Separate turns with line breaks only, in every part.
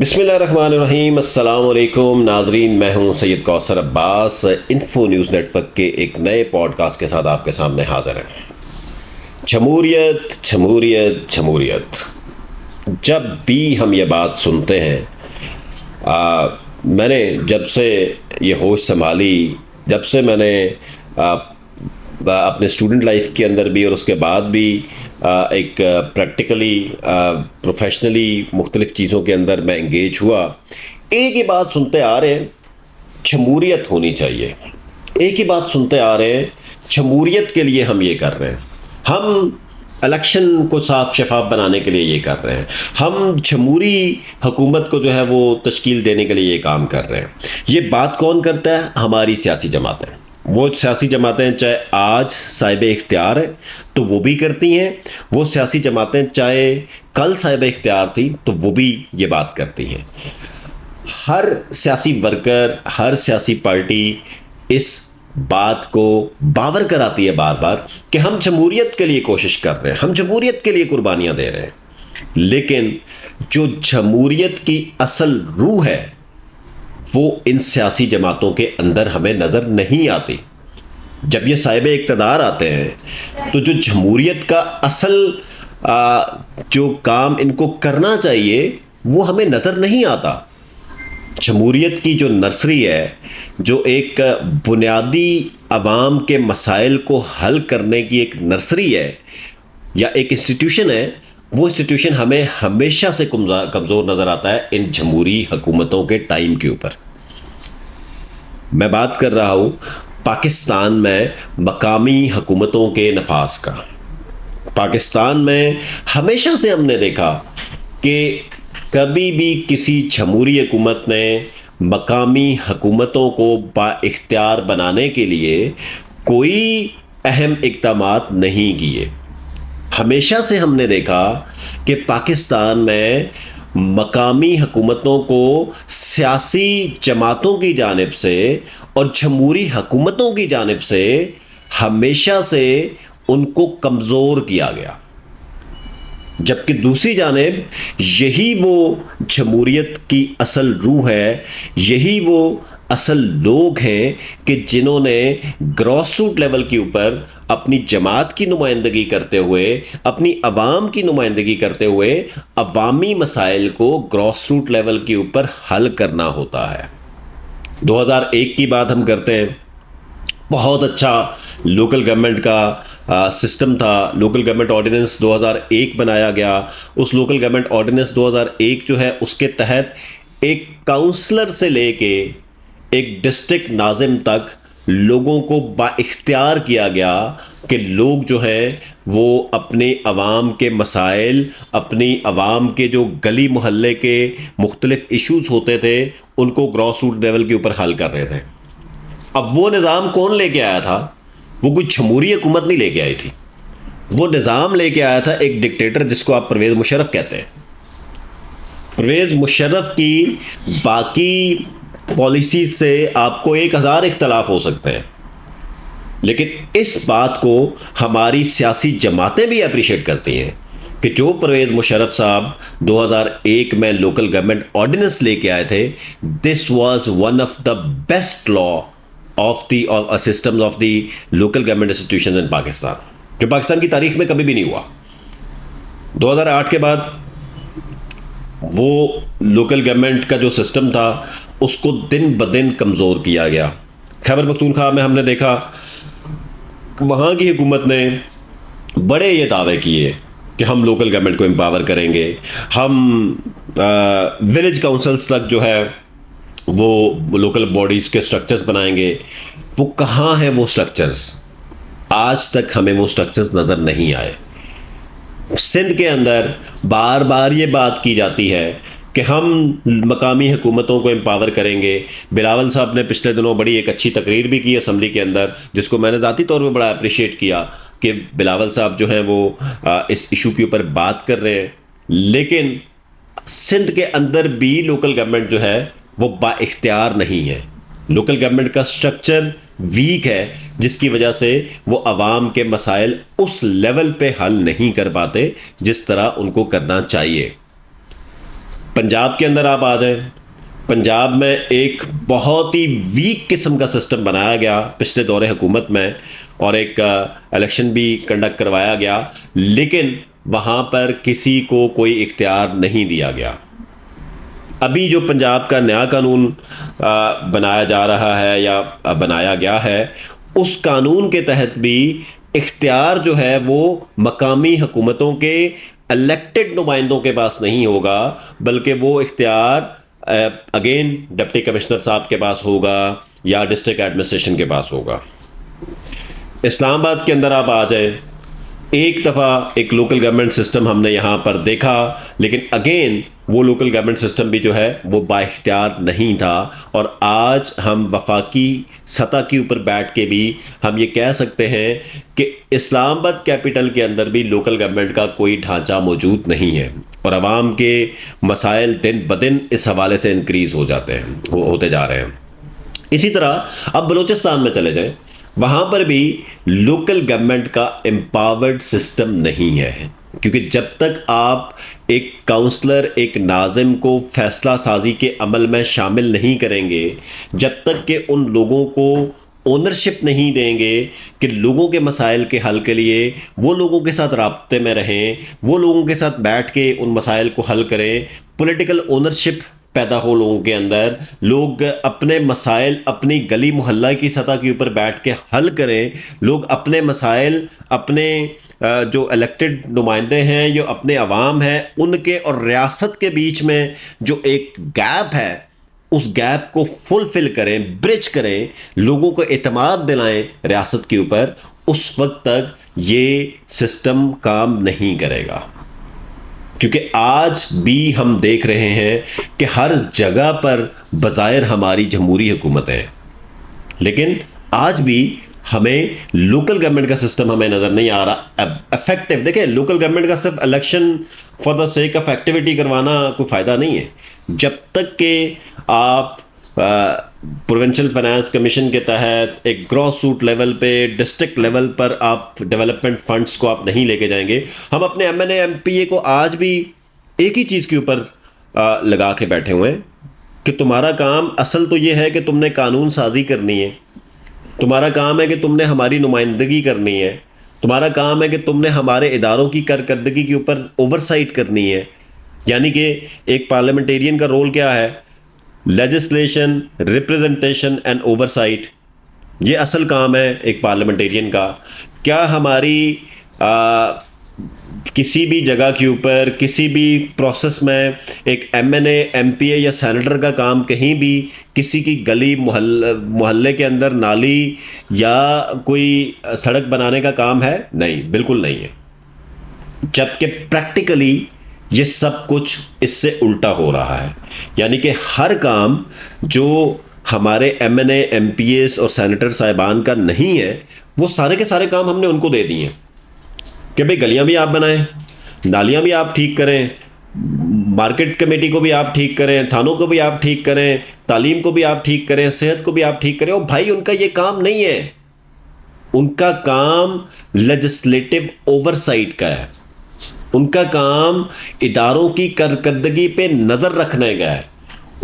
बिस्मिल्लाहिर्रहमानिर्रहीम। अस्सलाम वालेकुम नाजरीन, मैं हूं Syed Kausar Abbas. Info news network के एक नए पॉडकास्ट के साथ आपके सामने हाजिर है। जमहूरियत जमहूरियत जमहूरियत, जब भी हम ये बात सुनते हैं, मैंने जब से ये होश संभाली, जब से मैंने आ, अपने स्टूडेंट लाइफ के अंदर भी और उसके बाद भी एक प्रैक्टिकली प्रोफेशनली मुख्तलिफ़ चीज़ों के अंदर मैं इंगेज हुआ, एक ही बात सुनते आ रहे हैं, जमहूरियत होनी चाहिए। एक ही बात सुनते आ रहे हैं, जमहूरियत के लिए हम ये कर रहे हैं, हम इलेक्शन को साफ शफाफ बनाने के लिए ये कर रहे हैं, हम जमहूरी हुकूमत को जो है वो तश्कील देने के लिए ये काम कर रहे हैं। ये बात कौन करता है? हमारी सियासी जमातें। वो सियासी जमातें चाहे आज साहिब इख्तियार है तो वो भी करती हैं, वो सियासी जमातें चाहे कल साहिब इख्तियार थी तो वो भी ये बात करती हैं। हर सियासी वर्कर, हर सियासी पार्टी इस बात को बावर कराती है बार बार कि हम जमहूरियत के लिए कोशिश कर रहे हैं, हम जमहूरियत के लिए कुर्बानियां दे रहे हैं। लेकिन जो जमहूरियत की असल रूह है वो इन सियासी जमातों के अंदर हमें नज़र नहीं आती। जब ये साहिब इक़्तिदार आते हैं तो जो जमहूरियत का असल जो काम इनको करना चाहिए वो हमें नज़र नहीं आता। जमहूरियत की जो नर्सरी है, जो एक बुनियादी अवाम के मसाइल को हल करने की एक नर्सरी है या एक इंस्टीट्यूशन है, वो इंस्टीट्यूशन हमें हमेशा से कमज़ोर नज़र आता है इन जमहूरी हुकूमतों के टाइम के ऊपर। मैं बात कर रहा हूँ पाकिस्तान में मकामी हुकूमतों के नफाज का। पाकिस्तान में हमेशा से हमने देखा कि कभी भी किसी जमहूरी हुकूमत ने मकामी हुकूमतों को बाइख्तियार बनाने के लिए कोई अहम इक़दामात नहीं किए। हमेशा से हमने देखा कि पाकिस्तान में मकामी हुकूमतों को सियासी जमातों की जानिब से और जमहूरी हुकूमतों की जानिब से हमेशा से उनको कमज़ोर किया गया। जबकि दूसरी जानिब यही वो जमहूरियत की असल रूह है, यही वो असल लोग हैं कि जिन्होंने ग्रॉस रूट लेवल के ऊपर अपनी जमात की नुमाइंदगी करते हुए, अपनी अवाम की नुमाइंदगी करते हुए अवामी मसाइल को ग्रॉस रूट लेवल के ऊपर हल करना होता है। 2001 की बात हम करते हैं, बहुत अच्छा लोकल गवर्नमेंट का सिस्टम था। लोकल गवर्नमेंट ऑर्डिनेंस 2001 बनाया गया। उस लोकल गवर्नमेंट ऑर्डिनेंस 2001 जो है उसके तहत एक काउंसलर से लेके एक डिस्ट्रिक्ट नाजिम तक लोगों को बाइख्तियार किया गया कि लोग जो हैं वो अपने अवाम के मसाइल, अपनी अवाम के जो गली मोहल्ले के मुख्तलिफ इश्यूज़ होते थे उनको ग्रॉस रूट लेवल के ऊपर हल कर रहे थे। अब वो निज़ाम कौन लेके आया था? वो कोई जमहूरी हुकूमत नहीं लेके आई थी। वो निज़ाम लेके आया था एक डिक्टेटर जिसको आप परवेज़ मुशर्रफ कहते हैं। परवेज़ मुशर्रफ की बाकी पॉलिसी से आपको 1000 इख्तलाफ हो सकते हैं, लेकिन इस बात को हमारी सियासी जमातें भी अप्रिशिएट करती हैं कि जो परवेज़ मुशर्रफ साहब 2001 में लोकल गवर्नमेंट ऑर्डिनेंस लेके आए थे, this was one of the best law of the system of the local government institutions इन पाकिस्तान, जो पाकिस्तान की तारीख में कभी भी नहीं हुआ। 2008 के बाद वो लोकल गवर्नमेंट का जो सिस्टम था उसको दिन ब दिन कमज़ोर किया गया। खैबर पख्तूनख्वा में हमने देखा वहाँ की हुकूमत ने बड़े ये दावे किए कि हम लोकल गवर्नमेंट को एम्पावर करेंगे, हम विलेज काउंसिल्स तक जो है वो लोकल बॉडीज़ के स्ट्रक्चर्स बनाएंगे। वो कहाँ हैं वो स्ट्रक्चर्स? आज तक हमें वो स्ट्रक्चर्स नज़र नहीं आए। सिंध के अंदर बार बार ये बात की जाती है कि हम मकामी हुकूमतों को एम्पावर करेंगे। बिलावल साहब ने पिछले दिनों बड़ी एक अच्छी तकरीर भी की असम्बली के अंदर, जिसको मैंने ज़ाती तौर पे बड़ा अप्रिशिएट किया कि बिलावल साहब जो हैं वो इस इशू के ऊपर बात कर रहे हैं। लेकिन सिंध के अंदर भी लोकल गवर्नमेंट जो है वो बाइख्तियार नहीं है। लोकल गवर्नमेंट का स्ट्रक्चर वीक है, जिसकी वजह से वो अवाम के मसाइल उस लेवल पे हल नहीं कर पाते जिस तरह उनको करना चाहिए। पंजाब के अंदर आप आ जाएं, पंजाब में एक बहुत ही वीक किस्म का सिस्टम बनाया गया पिछले दौरे हुकूमत में, और एक इलेक्शन भी कंडक्ट करवाया गया, लेकिन वहाँ पर किसी को कोई इख्तियार नहीं दिया गया। अभी जो पंजाब का नया कानून बनाया जा रहा है या बनाया गया है, उस कानून के तहत भी इख्तियार जो है वो मकामी हुकूमतों के इलेक्टेड नुमाइंदों के पास नहीं होगा, बल्कि वो इख्तियार अगेन डिप्टी कमिश्नर साहब के पास होगा या डिस्ट्रिक्ट एडमिनिस्ट्रेशन के पास होगा। इस्लामाबाद के अंदर आप आ जाए, एक दफ़ा एक लोकल गवर्नमेंट सिस्टम हमने यहाँ पर देखा, लेकिन अगेन वो लोकल गवर्नमेंट सिस्टम भी जो है वो बाइख्तियार नहीं था। और आज हम वफाकी सतह के ऊपर बैठ के भी हम ये कह सकते हैं कि इस्लामाबाद कैपिटल के अंदर भी लोकल गवर्नमेंट का कोई ढांचा मौजूद नहीं है, और आवाम के मसाइल दिन ब दिन इस हवाले से इंक्रीज़ हो जाते हैं, होते जा रहे हैं। इसी तरह अब बलूचिस्तान में चले जाएं, वहाँ पर भी लोकल गवर्नमेंट का एम्पावर्ड सिस्टम नहीं है, क्योंकि जब तक आप एक काउंसलर, एक नाज़िम को फैसला साजी के अमल में शामिल नहीं करेंगे, जब तक कि उन लोगों को ओनरशिप नहीं देंगे कि लोगों के मसाइल के हल के लिए वो लोगों के साथ राब्ते में रहें, वो लोगों के साथ बैठ के उन मसाइल को हल करें, पॉलिटिकल ओनरशिप पैदा हो लोगों के अंदर, लोग अपने मसाइल अपनी गली मोहल्ला की सतह के ऊपर बैठ के हल करें, लोग अपने मसाइल अपने जो इलेक्टेड नुमाइंदे हैं, जो अपने अवाम हैं, उनके और रियासत के बीच में जो एक गैप है, उस गैप को फुलफिल करें, ब्रिज करें, लोगों को एतमाद दिलाएं रियासत के ऊपर। उस वक्त तक ये सिस्टम काम नहीं करेगा, क्योंकि आज भी हम देख रहे हैं कि हर जगह पर बज़ाहिर हमारी जमहूरी हुकूमत है, लेकिन आज भी हमें लोकल गवर्नमेंट का सिस्टम हमें नज़र नहीं आ रहा इफेक्टिव। देखिए, लोकल गवर्नमेंट का सिर्फ election for the sake of activity करवाना कोई फ़ायदा नहीं है। जब तक कि आप प्रोविंशियल फाइनेंस कमीशन के तहत एक ग्रॉस रूट लेवल पे, डिस्ट्रिक्ट लेवल पर आप डेवलपमेंट फंड्स को आप नहीं लेके जाएंगे। हम अपने MNA MPA को आज भी एक ही चीज़ के ऊपर लगा के बैठे हुए हैं कि तुम्हारा काम असल तो ये है कि तुमने कानून साजी करनी है, तुम्हारा काम है कि तुमने हमारी नुमाइंदगी करनी है, तुम्हारा काम है कि तुमने हमारे इदारों की कारकर्दगी के ऊपर ओवरसाइट करनी है। यानी कि एक पार्लियामेंटेरियन का रोल क्या है? लेजिस्लेशन, रिप्रेजेंटेशन एंड ओवरसाइट, ये असल काम है एक पार्लियामेंटेरियन का। क्या हमारी किसी भी जगह के ऊपर, किसी भी प्रोसेस में एक MNA MPA या सेनेटर का काम कहीं भी किसी की गली मोहल्ले के अंदर नाली या कोई सड़क बनाने का काम है? नहीं, बिल्कुल नहीं है। जबकि प्रैक्टिकली ये सब कुछ इससे उल्टा हो रहा है। यानी कि हर काम जो हमारे MNA MPAs और सेनेटर साहिबान का नहीं है, वो सारे के सारे काम हमने उनको दे दिए कि भाई गलियां भी आप बनाएं, नालियां भी आप ठीक करें, मार्केट कमेटी को भी आप ठीक करें, थानों को भी आप ठीक करें, तालीम को भी आप ठीक करें, सेहत को भी आप ठीक करें। और भाई उनका ये काम नहीं है, उनका काम लेजिस्लेटिव ओवरसाइट का है, उनका काम इदारों की कारकर्दगी पे नज़र रखने का है,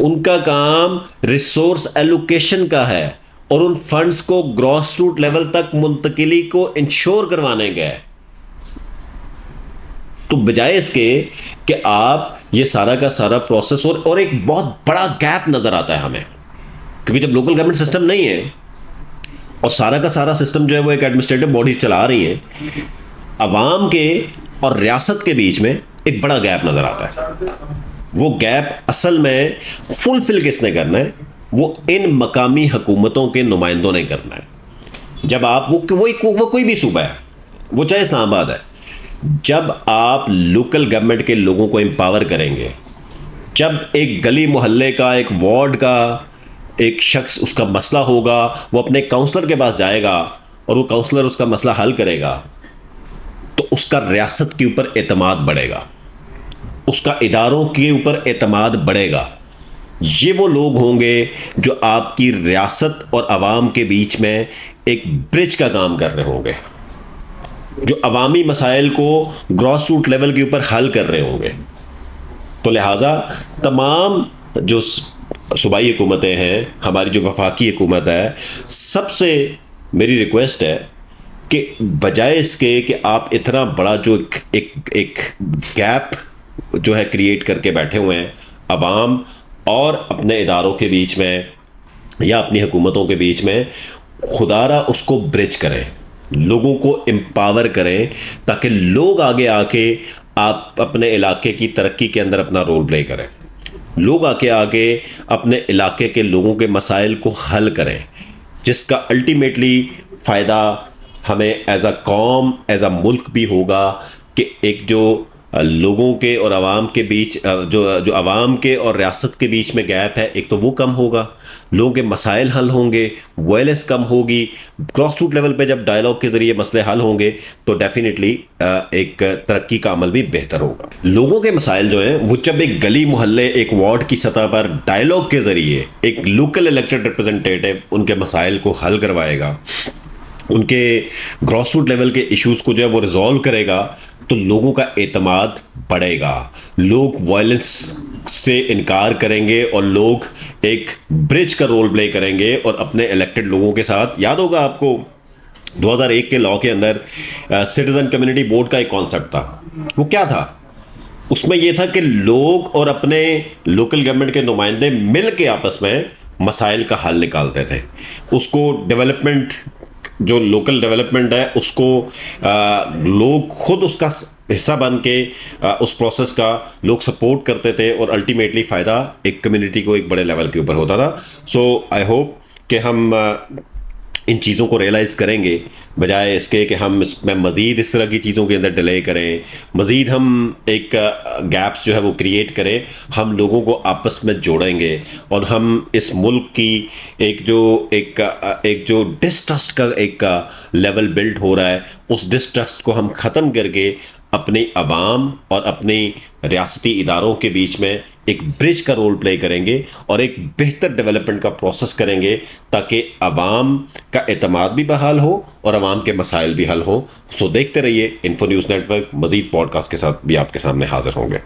उनका काम रिसोर्स एलोकेशन का है और उन फंड्स को ग्रॉस रूट लेवल तक मुंतकिली को इंश्योर करवाने का है। तो बजाय इसके कि आप ये सारा का सारा प्रोसेस, और एक बहुत बड़ा गैप नज़र आता है हमें, क्योंकि जब लोकल गवर्नमेंट सिस्टम नहीं है और सारा का सारा सिस्टम जो है वो एक एडमिनिस्ट्रेटिव बॉडी चला रही है, अवाम के और रियासत के बीच में एक बड़ा गैप नज़र आता है। वो गैप असल में फुलफिल किसने करना है? वो इन मकामी हुकूमतों के नुमाइंदों ने करना है। जब आप वो कोई भी सूबा है, वो चाहे इस्लामाबाद है, जब आप लोकल गवर्नमेंट के लोगों को एम्पावर करेंगे, जब एक गली मोहल्ले का, एक वार्ड का एक शख्स उसका मसला होगा, वो अपने काउंसलर के पास जाएगा और वो काउंसलर उसका मसला हल करेगा, तो उसका रियासत के ऊपर एतमाद बढ़ेगा, उसका इदारों के ऊपर एतमाद बढ़ेगा। ये वो लोग होंगे जो आपकी रियासत और आवाम के बीच में एक ब्रिज का काम कर रहे होंगे, जो अवामी मसाइल को ग्रॉस रूट लेवल के ऊपर हल कर रहे होंगे। तो लिहाजा तमाम जो सूबाई हुकूमतें हैं, हमारी जो वफाकी हुकूमत है, सबसे मेरी रिक्वेस्ट है कि बजाय इसके कि आप इतना बड़ा जो एक गैप जो है क्रिएट करके बैठे हुए हैं अवाम और अपने इदारों के बीच में या अपनी हुकूमतों के बीच में, खुदारा उसको ब्रिज करें, लोगों को एम्पावर करें, ताकि लोग आगे आके आप अपने इलाके की तरक्की के अंदर अपना रोल प्ले करें, लोग आके अपने इलाके के लोगों के मसाइल को हल करें, जिसका अल्टीमेटली फ़ायदा हमें एज अ कौम, एज अ मुल्क भी होगा कि एक जो लोगों के और आवाम के बीच जो आवाम के और रियासत के बीच में गैप है, एक तो वो कम होगा, लोगों के मसाइल हल होंगे, वायलेंस कम होगी, ग्रास रूट लेवल पे जब डायलॉग के ज़रिए मसले हल होंगे तो डेफिनेटली एक तरक्की का अमल भी बेहतर होगा। लोगों के मसाइल जो हैं वो जब एक गली मोहल्ले, एक वार्ड की सतह पर डायलॉग के ज़रिए एक लोकल इलेक्टेड रिप्रेजेंटेटिव उनके मसाइल को हल करवाएगा, उनके ग्रास रूट लेवल के इश्यूज़ को जो है वो रिजॉल्व करेगा, तो लोगों का एतमाद बढ़ेगा, लोग वायलेंस से इनकार करेंगे और लोग एक ब्रिज का रोल प्ले करेंगे और अपने इलेक्टेड लोगों के साथ। याद होगा आपको 2001 के लॉ के अंदर सिटीजन कम्युनिटी बोर्ड का एक कॉन्सेप्ट था। वो क्या था? उसमें यह था कि लोग और अपने लोकल गवर्नमेंट के नुमाइंदे मिल के आपस में मसाइल का हल निकालते थे। उसको डेवलपमेंट, जो लोकल डेवलपमेंट है उसको लोग खुद उसका हिस्सा बन के उस प्रोसेस का लोग सपोर्ट करते थे और अल्टीमेटली फ़ायदा एक कम्युनिटी को एक बड़े लेवल के ऊपर होता था। सो आई होप कि हम इन चीज़ों को रियलाइज़ करेंगे, बजाय इसके कि हम इसमें मज़ीद इस तरह की चीज़ों के अंदर डिले करें, मज़ीद हम एक गैप्स जो है वो क्रिएट करें। हम लोगों को आपस में जोड़ेंगे और हम इस मुल्क की एक जो डिस्ट्रस्ट का एक लेवल बिल्ड हो रहा है, उस डिस्ट्रस्ट को हम ख़त्म करके अपनी आवाम और अपनी रियासती इदारों के बीच में एक ब्रिज का रोल प्ले करेंगे और एक बेहतर डेवलपमेंट का प्रोसेस करेंगे, ताकि आवाम का एतमाद भी बहाल हो और आवाम के मसाइल भी हल हो। सो देखते रहिए इन्फो न्यूज़ नेटवर्क। मज़ीद पॉडकास्ट के साथ भी आपके सामने हाजिर होंगे।